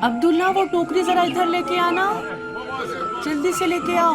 عبداللہ وہ ٹوکری ذرا ادھر لے کے آنا، جلدی سے لے کے آؤ،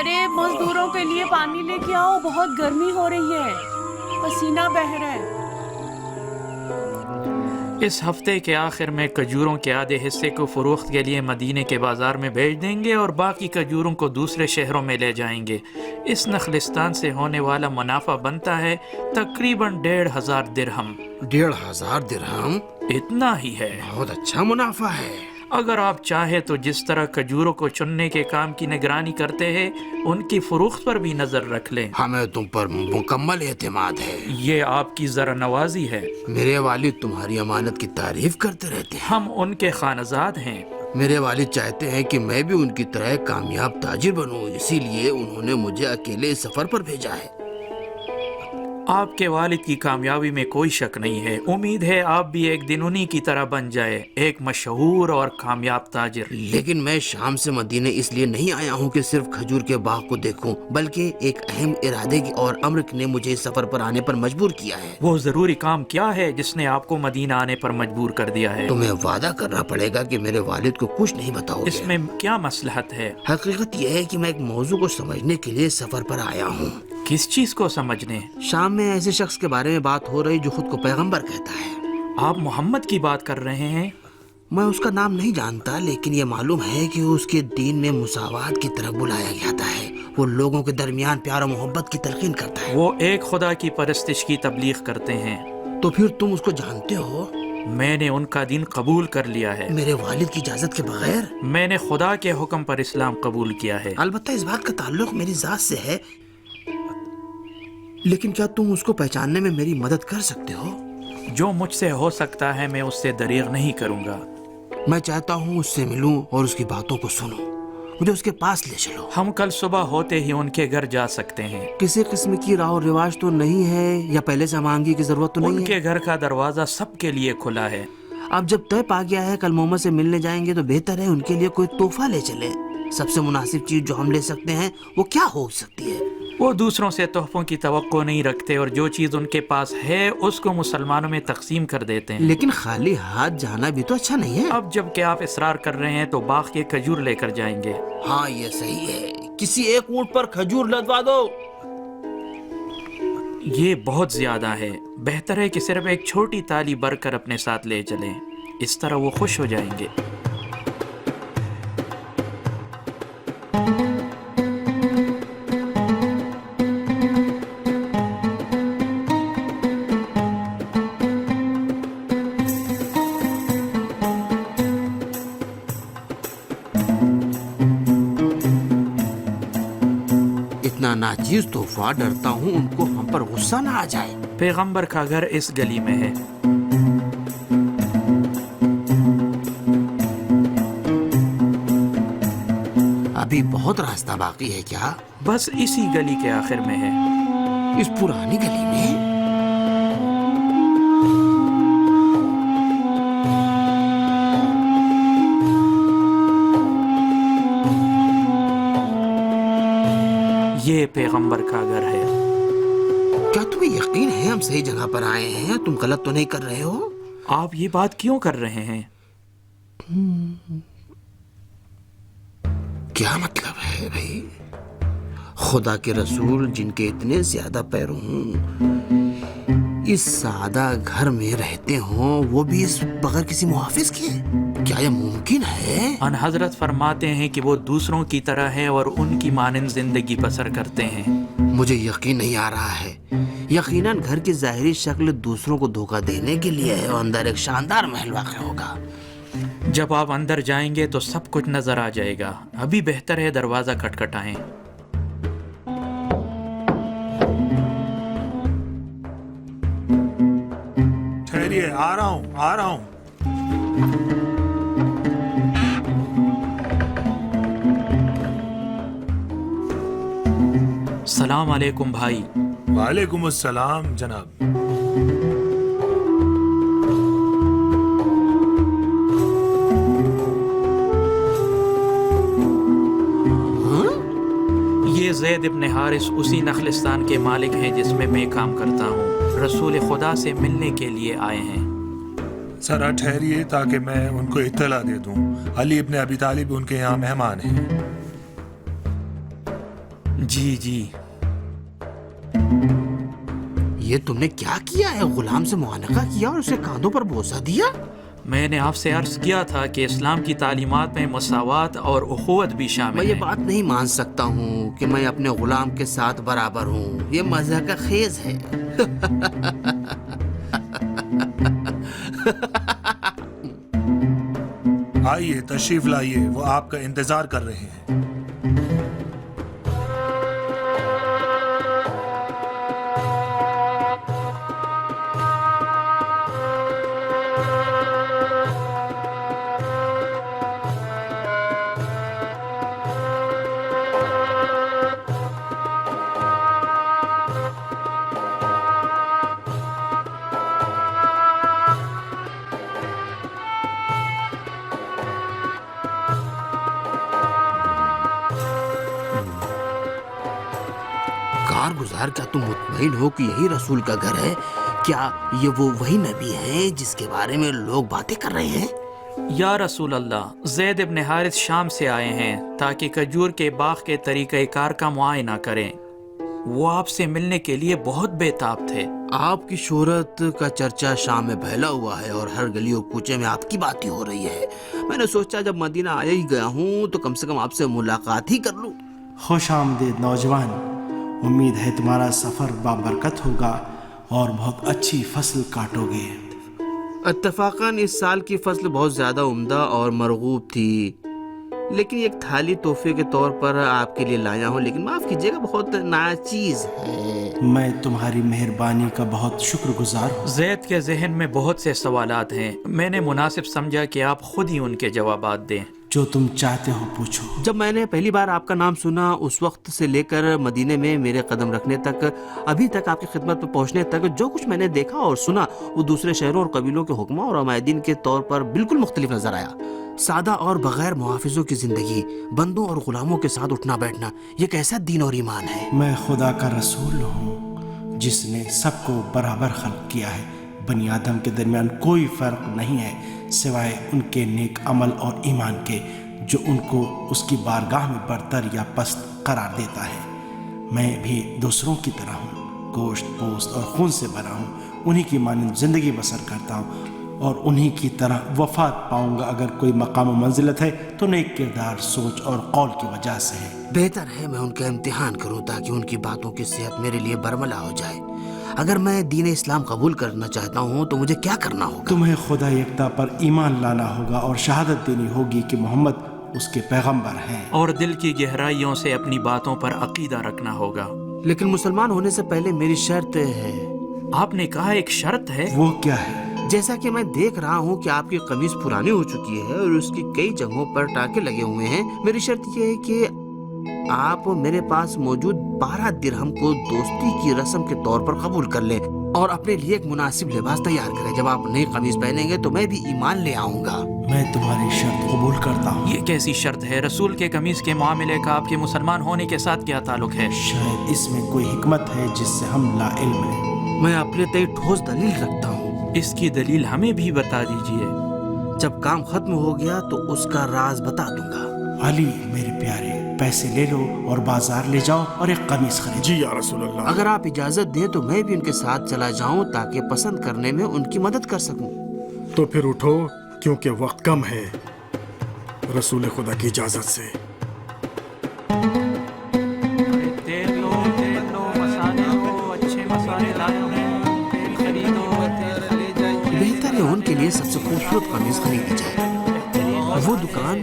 ارے مزدوروں کے لیے پانی لے کے آؤ، بہت گرمی ہو رہی ہے، پسینہ بہہ رہا ہے۔ اس ہفتے کے آخر میں کھجوروں کے آدھے حصے کو فروخت کے لیے مدینے کے بازار میں بھیج دیں گے اور باقی کھجوروں کو دوسرے شہروں میں لے جائیں گے۔ اس نخلستان سے ہونے والا منافع بنتا ہے تقریباً 1500 درہم۔ 1500 درہم؟ اتنا ہی ہے۔ بہت اچھا منافع ہے۔ اگر آپ چاہیں تو جس طرح کھجوروں کو چننے کے کام کی نگرانی کرتے ہیں ان کی فروخت پر بھی نظر رکھ لیں۔ ہمیں تم پر مکمل اعتماد ہے۔ یہ آپ کی ذرا نوازی ہے۔ میرے والد تمہاری امانت کی تعریف کرتے رہتے ہیں۔ ہم ان کے خانزاد ہیں۔ میرے والد چاہتے ہیں کہ میں بھی ان کی طرح کامیاب تاجر بنوں، اسی لیے انہوں نے مجھے اکیلے اس سفر پر بھیجا ہے۔ آپ کے والد کی کامیابی میں کوئی شک نہیں ہے۔ امید ہے آپ بھی ایک دن انہی کی طرح بن جائے، ایک مشہور اور کامیاب تاجر۔ لیکن میں شام سے مدینے اس لیے نہیں آیا ہوں کہ صرف کھجور کے باغ کو دیکھوں، بلکہ ایک اہم ارادے اور امر نے مجھے اس سفر پر آنے پر مجبور کیا ہے۔ وہ ضروری کام کیا ہے جس نے آپ کو مدینہ آنے پر مجبور کر دیا ہے؟ تمہیں وعدہ کرنا پڑے گا کہ میرے والد کو کچھ نہیں بتاؤ گے۔ اس میں کیا مصلحت ہے؟ حقیقت یہ ہے کہ میں ایک موضوع کو سمجھنے کے لیے سفر پر آیا ہوں۔ کس چیز کو سمجھنے؟ شام میں ایسے شخص کے بارے میں بات ہو رہی جو خود کو پیغمبر کہتا ہے۔ آپ محمد کی بات کر رہے ہیں؟ میں اس کا نام نہیں جانتا، لیکن یہ معلوم ہے کہ اس کے دین میں مساوات کی طرف بلایا جاتا ہے۔ وہ لوگوں کے درمیان پیار و محبت کی تلقین کرتا ہے۔ وہ ایک خدا کی پرستش کی تبلیغ کرتے ہیں۔ تو پھر تم اس کو جانتے ہو؟ میں نے ان کا دین قبول کر لیا ہے۔ میرے والد کی اجازت کے بغیر؟ میں نے خدا کے حکم پر اسلام قبول کیا ہے۔ البتہ اس بات کا تعلق میری ذات سے ہے، لیکن کیا تم اس کو پہچاننے میں میری مدد کر سکتے ہو؟ جو مجھ سے ہو سکتا ہے میں اس سے دریغ نہیں کروں گا۔ میں چاہتا ہوں اس سے ملوں اور اس کی باتوں کو سنوں۔ مجھے اس کے پاس لے چلو۔ ہم کل صبح ہوتے ہی ان کے گھر جا سکتے ہیں۔ کسی قسم کی راہ و رواج تو نہیں ہے یا پہلے سے مانگی کی ضرورت تو ان نہیں ہے؟ کے گھر کا دروازہ سب کے لیے کھلا ہے۔ اب جب طے پا گیا ہے کل محمد سے ملنے جائیں گے تو بہتر ہے ان کے لیے کوئی تحفہ لے چلیں۔ سب سے مناسب چیز جو ہم لے سکتے ہیں وہ کیا ہو سکتی ہے؟ وہ دوسروں سے تحفوں کی توقع نہیں رکھتے اور جو چیز ان کے پاس ہے اس کو مسلمانوں میں تقسیم کر دیتے ہیں۔ لیکن خالی ہاتھ جانا بھی تو اچھا نہیں ہے۔ اب جب کہ آپ اصرار کر رہے ہیں تو باغ کے کھجور لے کر جائیں گے۔ ہاں یہ صحیح ہے، کسی ایک اونٹ پر کھجور لدوا دو۔ یہ بہت زیادہ ہے، بہتر ہے کہ صرف ایک چھوٹی تالی بھر کر اپنے ساتھ لے چلیں، اس طرح وہ خوش ہو جائیں گے۔ اتنا ناچیز تحفہ، ڈرتا ہوں ان کو ہم پر غصہ نہ آ جائے۔ پیغمبر کا گھر اس گلی میں ہے۔ ابھی بہت راستہ باقی ہے کیا؟ بس اسی گلی کے آخر میں ہے۔ اس پرانی گلی میں؟ یہ پیغمبر کا گھر ہے۔ کیا تمہیں یقین ہے ہم صحیح جگہ پر آئے ہیں؟ تم غلط تو نہیں کر رہے ہو؟ آپ یہ بات کیوں کر رہے ہیں؟ کیا مطلب ہے بھائی؟ خدا کے رسول جن کے اتنے زیادہ پیرو ہوں اس سادہ گھر میں رہتے ہوں، وہ بھی اس بغیر کسی محافظ کے؟ کیا یہ ممکن ہے؟ ان حضرت فرماتے ہیں کہ وہ دوسروں کی طرح ہے اور ان کی مانند زندگی بسر کرتے ہیں۔ مجھے یقین نہیں آ رہا ہے۔ یقیناً گھر کی ظاہری شکل دوسروں کو دھوکہ دینے کے لیے ہے اور اندر ایک شاندار محل واقع ہوگا۔ جب آپ اندر جائیں گے تو سب کچھ نظر آ جائے گا۔ ابھی بہتر ہے دروازہ کھٹکھٹائیں۔ ٹھہریے، آ رہا ہوں۔ السلام علیکم بھائی۔ وعلیکم السلام جناب۔ یہ زید زید ابن حارث اسی نخلستان کے مالک ہیں جس میں کام کرتا ہوں، رسول خدا سے ملنے کے لیے آئے ہیں۔ ذرا ٹھہریے تاکہ میں ان کو اطلاع دے دوں۔ علی ابن ابی طالب ان کے یہاں مہمان ہیں۔ جی جی۔ یہ تم نے کیا کیا ہے؟ غلام سے معانقہ کیا اور اسے کاندھوں پر بوسہ دیا؟ میں نے آپ سے عرض کیا تھا کہ اسلام کی تعلیمات میں مساوات اور اخوت بھی میں شامل یہ ہے۔ بات نہیں مان سکتا ہوں کہ میں اپنے غلام کے ساتھ برابر ہوں، یہ مزہ کا خیز ہے۔ آئیے تشریف لائیے، وہ آپ کا انتظار کر رہے ہیں۔ کارگزار، کیا تم مطمئن ہو کہ یہی رسول کا گھر ہے؟ کیا یہ وہ وہی نبی ہیں جس کے بارے میں لوگ باتیں کر رہے ہیں؟ یا رسول اللہ، زید ابن حارث شام سے آئے ہیں تاکہ کھجور کے باغ کے طریقہ کار کا معائنہ کریں۔ وہ آپ سے ملنے کے لیے بہت بے تاب تھے۔ آپ کی شہرت کا چرچا شام میں پھیلا ہوا ہے اور ہر گلی و کوچے میں آپ کی بات ہی ہو رہی ہے۔ میں نے سوچا جب مدینہ آیا ہی گیا ہوں تو کم سے کم آپ سے ملاقات ہی کر لوں۔ خوش آمدید نوجوان، امید ہے تمہارا سفر بابرکت ہوگا اور بہت اچھی فصل کاٹو گے۔ اتفاقاً اس سال کی فصل بہت زیادہ عمدہ اور مرغوب تھی، لیکن ایک تھالی تحفے کے طور پر آپ کے لیے لایا ہوں، لیکن معاف کیجیے گا بہت ناچیز ہے۔ میں تمہاری مہربانی کا بہت شکر گزار ہوں۔ زید کے ذہن میں بہت سے سوالات ہیں، میں نے مناسب سمجھا کہ آپ خود ہی ان کے جوابات دیں۔ جو تم چاہتے ہو پوچھو۔ جب میں نے پہلی بار آپ کا نام سنا، اس وقت سے لے کر مدینے میں میرے قدم رکھنے تک، ابھی تک آپ کی خدمت میں پہنچنے تک، جو کچھ میں نے دیکھا اور سنا وہ دوسرے شہروں اور قبیلوں کے حکموں اور عمائدین کے طور پر بالکل مختلف نظر آیا۔ سادہ اور بغیر محافظوں کی زندگی، بندوں اور غلاموں کے ساتھ اٹھنا بیٹھنا، یہ کیسا دین اور ایمان ہے؟ میں خدا کا رسول ہوں جس نے سب کو برابر خلق کیا ہے۔ بنی آدم کے درمیان کوئی فرق نہیں ہے سوائے ان کے نیک عمل اور ایمان کے، جو ان کو اس کی بارگاہ میں برتر یا پست قرار دیتا ہے۔ میں بھی دوسروں کی طرح ہوں، گوشت پوست اور خون سے بنا ہوں، انہی کی مانند زندگی بسر کرتا ہوں اور انہی کی طرح وفات پاؤں گا۔ اگر کوئی مقام و منزلت ہے تو نیک کردار، سوچ اور قول کی وجہ سے ہے۔ بہتر ہے میں ان کا امتحان کروں تاکہ ان کی باتوں کی صحت میرے لیے برملا ہو جائے۔ اگر میں دین اسلام قبول کرنا چاہتا ہوں تو مجھے کیا کرنا ہوگا؟ تمہیں خدا یکتا پر ایمان لانا ہوگا اور شہادت دینی ہوگی کہ محمد اس کے پیغمبر ہیں، اور دل کی گہرائیوں سے اپنی باتوں پر عقیدہ رکھنا ہوگا۔ لیکن مسلمان ہونے سے پہلے میری شرط ہے۔ آپ نے کہا ایک شرط ہے؟ وہ کیا ہے؟ جیسا کہ میں دیکھ رہا ہوں کہ آپ کی قمیص پرانی ہو چکی ہے اور اس کی کئی جگہوں پر ٹانکے لگے ہوئے ہیں، میری شرط یہ ہے کہ آپ میرے پاس موجود 12 درہم کو دوستی کی رسم کے طور پر قبول کر لیں اور اپنے لیے ایک مناسب لباس تیار کریں۔ جب آپ نئی قمیص پہنیں گے تو میں بھی ایمان لے آؤں گا۔ میں تمہاری شرط قبول کرتا ہوں۔ یہ کیسی شرط ہے؟ رسول کے قمیص کے معاملے کا آپ کے مسلمان ہونے کے ساتھ کیا تعلق ہے؟ شاید اس میں کوئی حکمت ہے جس سے ہم لا علم ہیں۔ میں اپنے تئیں ٹھوس دلیل رکھتا ہوں۔ اس کی دلیل ہمیں بھی بتا دیجئے۔ جب کام ختم ہو گیا تو اس کا راز بتا دوں گا۔ علی میرے پیارے، پیسے لے لو اور بازار لے جاؤ اور ایک قمیص خرید۔ جی یا رسول اللہ۔ اگر آپ اجازت دیں تو میں بھی ان کے ساتھ چلا جاؤں تاکہ پسند کرنے میں ان کی مدد کر سکوں۔ تو پھر اٹھو کیونکہ وقت کم ہے، رسول خدا کی اجازت سے۔ تیل لو، مسالے لو، اچھے مسالے لائے ہیں، تیل خریدو، تیل لے جائیے۔ بہتر ہے ان کے لیے سب سے خوبصورت قمیص خریدی جائے۔ وہ دکان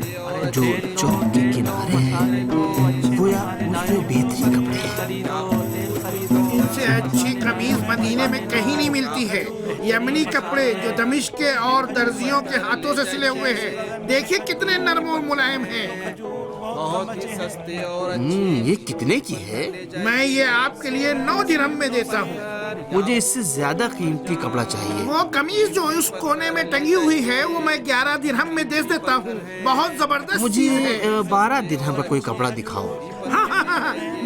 جو چوک کے کنارے ہے، گویا اس میں بہترین کپڑے ہیں۔ ان سے اچھی قمیض مدینے میں کہیں نہیں ملتی ہے۔ یمنی کپڑے جو دمشق کے اور درزیوں کے ہاتھوں سے سلے ہوئے ہیں، دیکھیے کتنے نرم اور ملائم ہیں۔ یہ کتنے کی ہے؟ میں یہ آپ کے لیے 9 درہم میں دیتا ہوں۔ مجھے اس سے زیادہ قیمتی کپڑا چاہیے۔ وہ قمیض جو اس کونے میں ٹنگی ہوئی ہے وہ میں 11 درہم میں دے دیتا ہوں۔ بہت زبردست چیز ہے۔ مجھے 12 درہم کا کوئی کپڑا دکھاؤ۔ ہاں،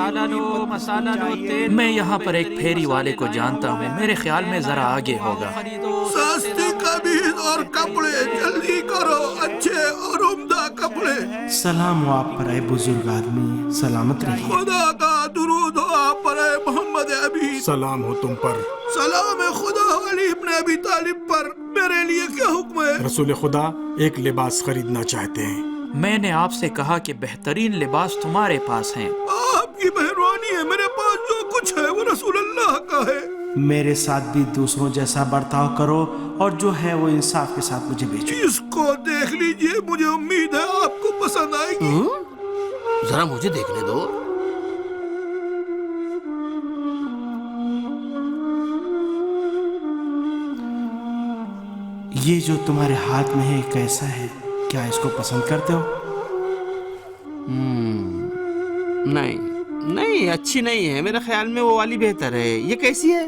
مسالہ لو، مسالہ لو، تیل۔ میں یہاں پر ایک پھیری والے کو جانتا ہوں، میرے خیال میں ذرا آگے ہوگا۔ سستی قمیض اور کپڑے جلدی کرو، اچھے اور عمدہ کپڑے۔ سلام ہو آپ پر اے بزرگ آدمی، سلامت رہیے۔ خدا کا درود ہو آپ پر اے محمد ابی۔ سلام ہو تم پر۔ سلام خدا علی ابن ابی طالب پر۔ میرے لیے کیا حکم ہے؟ رسول خدا ایک لباس خریدنا چاہتے ہیں۔ میں نے آپ سے کہا کہ بہترین لباس تمہارے پاس ہیں۔ آپ کی مہربانی ہے، میرے پاس جو کچھ ہے وہ رسول اللہ کا ہے۔ میرے ساتھ بھی دوسروں جیسا برتاؤ کرو اور جو ہے وہ انصاف کے ساتھ مجھے بیچو۔ اس کو دیکھ لیجئے، مجھے امید ہے آپ کو پسند آئے گی۔ ذرا مجھے دیکھنے دو۔ یہ جو تمہارے ہاتھ میں ہے کیسا ہے؟ کیا اس کو پسند کرتے ہو؟ نہیں اچھی نہیں ہے، میرے خیال میں وہ والی بہتر ہے۔ یہ کیسی ہے؟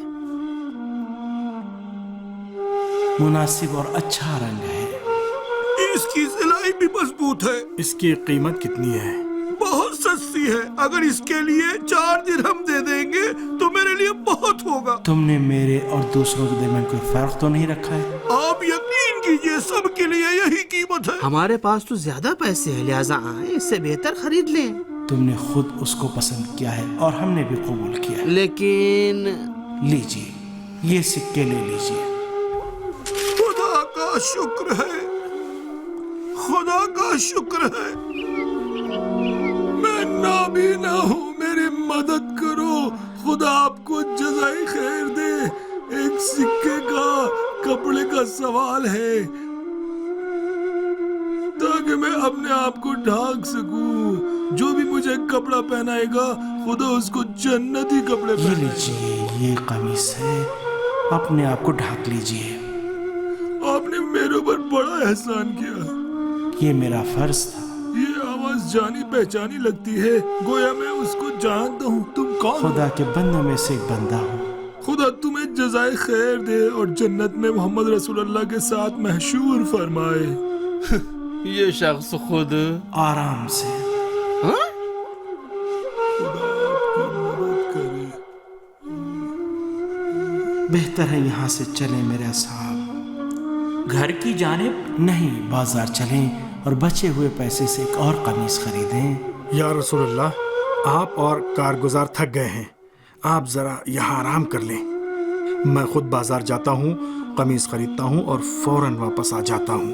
مناسب اور اچھا رنگ ہے۔ اس کی سلائی بھی مضبوط ہے۔ اس کی قیمت کتنی ہے؟ بہت سستی ہے، اگر اس کے لیے 4 درہم دے دیں گے تو میرے لیے بہت ہوگا۔ تم نے میرے اور دوسروں کے درمیان کوئی فرق تو نہیں رکھا ہے؟ آپ یقین کیجئے سب کے لیے یہی قیمت ہے۔ ہمارے پاس تو زیادہ پیسے ہیں، لہٰذا آئیں اس سے بہتر خرید لیں۔ تم نے خود اس کو پسند کیا ہے اور ہم نے بھی قبول کیا ہے۔ لیکن لیجیے، یہ سکے لے لیجیے۔ خدا کا شکر ہے، خدا کا شکر ہے۔ میں نابینا ہوں، میری مدد کرو، خدا آپ کو جزائے خیر دے۔ ایک سکے کا کپڑے کا سوال ہے تاکہ میں اپنے آپ کو ڈھانک سکوں۔ جو بھی مجھے کپڑا پہنائے گا خدا اس کو جنتی کپڑے یہ پہنائے۔ لیجیے، یہ قمیص ہے، اپنے آپ کو ڈھانک لیجیے۔ آپ نے میرے اوپر بڑا احسان کیا۔ یہ میرا فرض تھا۔ یہ آواز جانی پہچانی لگتی ہے، گویا میں اس کو جانتا ہوں۔ تم کون ہو؟ خدا کے بندوں میں سے ایک بندہ ہوں۔ خدا تمہیں جزائے خیر دے اور جنت میں محمد رسول اللہ کے ساتھ محشور فرمائے۔ یہ شخص خود آرام سے۔ خدا آپ کی مدد کرے۔ بہتر ہے یہاں سے چلیں میرے اصحاب۔ گھر کی جانب؟ نہیں، بازار چلیں اور بچے ہوئے پیسے سے ایک اور قمیص خریدیں۔ یا رسول اللہ، آپ اور کارگزار تھک گئے ہیں، آپ ذرا یہاں آرام کر لیں۔ میں خود بازار جاتا ہوں، قمیص خریدتا ہوں اور فوراً واپس آ جاتا ہوں۔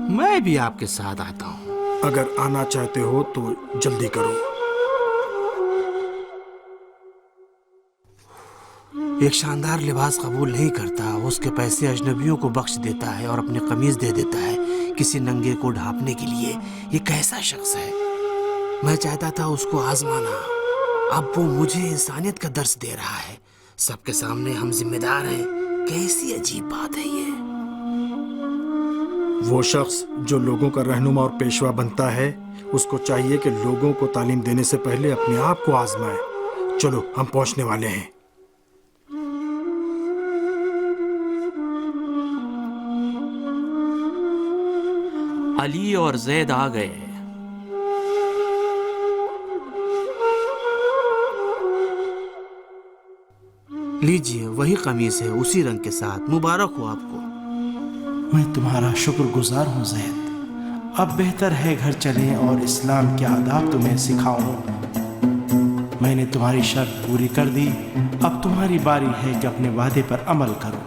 میں بھی آپ کے ساتھ آتا ہوں۔ اگر آنا چاہتے ہو تو جلدی کرو۔ ایک شاندار لباس قبول نہیں کرتا، اس کے پیسے اجنبیوں کو بخش دیتا ہے اور اپنی قمیض دے دیتا ہے کسی ننگے کو ڈھانپنے کے لیے۔ یہ کیسا شخص ہے؟ میں چاہتا تھا اس کو آزمانا، اب وہ مجھے انسانیت کا درس دے رہا ہے۔ سب کے سامنے ہم ذمہ دار ہیں، کیسی عجیب بات ہے یہ۔ وہ شخص جو لوگوں کا رہنما اور پیشوا بنتا ہے، اس کو چاہیے کہ لوگوں کو تعلیم دینے سے پہلے اپنے آپ کو آزمائے۔ چلو ہم پہنچنے والے ہیں۔ علی اور زید آ گئے۔ لیجیے، وہی قمیص ہے، اسی رنگ کے ساتھ۔ مبارک ہو آپ کو۔ میں تمہارا شکر گزار ہوں زید۔ اب بہتر ہے گھر چلیں اور اسلام کے آداب تمہیں سکھاؤں۔ میں نے تمہاری شرط پوری کر دی، اب تمہاری باری ہے کہ اپنے وعدے پر عمل کرو۔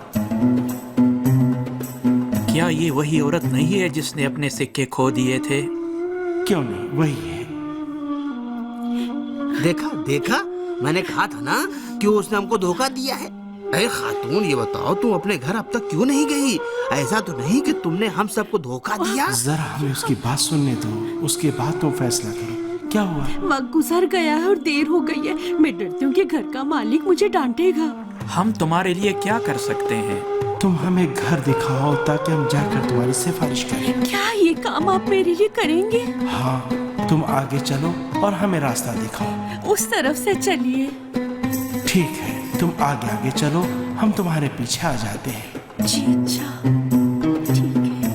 کیا یہ وہی عورت نہیں ہے جس نے اپنے سکے کھو دیے تھے؟ کیوں نہیں، وہی ہے۔ دیکھا میں نے کہا تھا نا کہ اس نے ہم کو دھوکہ دیا ہے۔ اے خاتون، یہ بتاؤ تم اپنے گھر اب تک کیوں نہیں گئی؟ ایسا تو نہیں کہ تم نے ہم سب کو دھوکہ دیا؟ ذرا ہمیں اس کی بات سننے دو، اس کے بعد تم فیصلہ کرو۔ کیا ہوا؟ وقت گزر گیا ہے اور دیر ہو گئی ہے، میں ڈرتی ہوں کہ گھر کا مالک مجھے ڈانٹے گا۔ ہم تمہارے لیے کیا کر سکتے ہیں؟ تم ہمیں گھر دکھاؤ تاکہ ہم جا کر تمہاری سفارش کریں۔ کیا یہ کام آپ میرے لیے کریں گے؟ ہاں، تم آگے چلو اور ہمیں راستہ دکھاؤ۔ اس طرف سے چلیے۔ ٹھیک ہے، تم آگے چلو، ہم تمہارے پیچھے آ جاتے ہیں۔ جی اچھا، ٹھیک ہے۔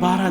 12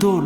2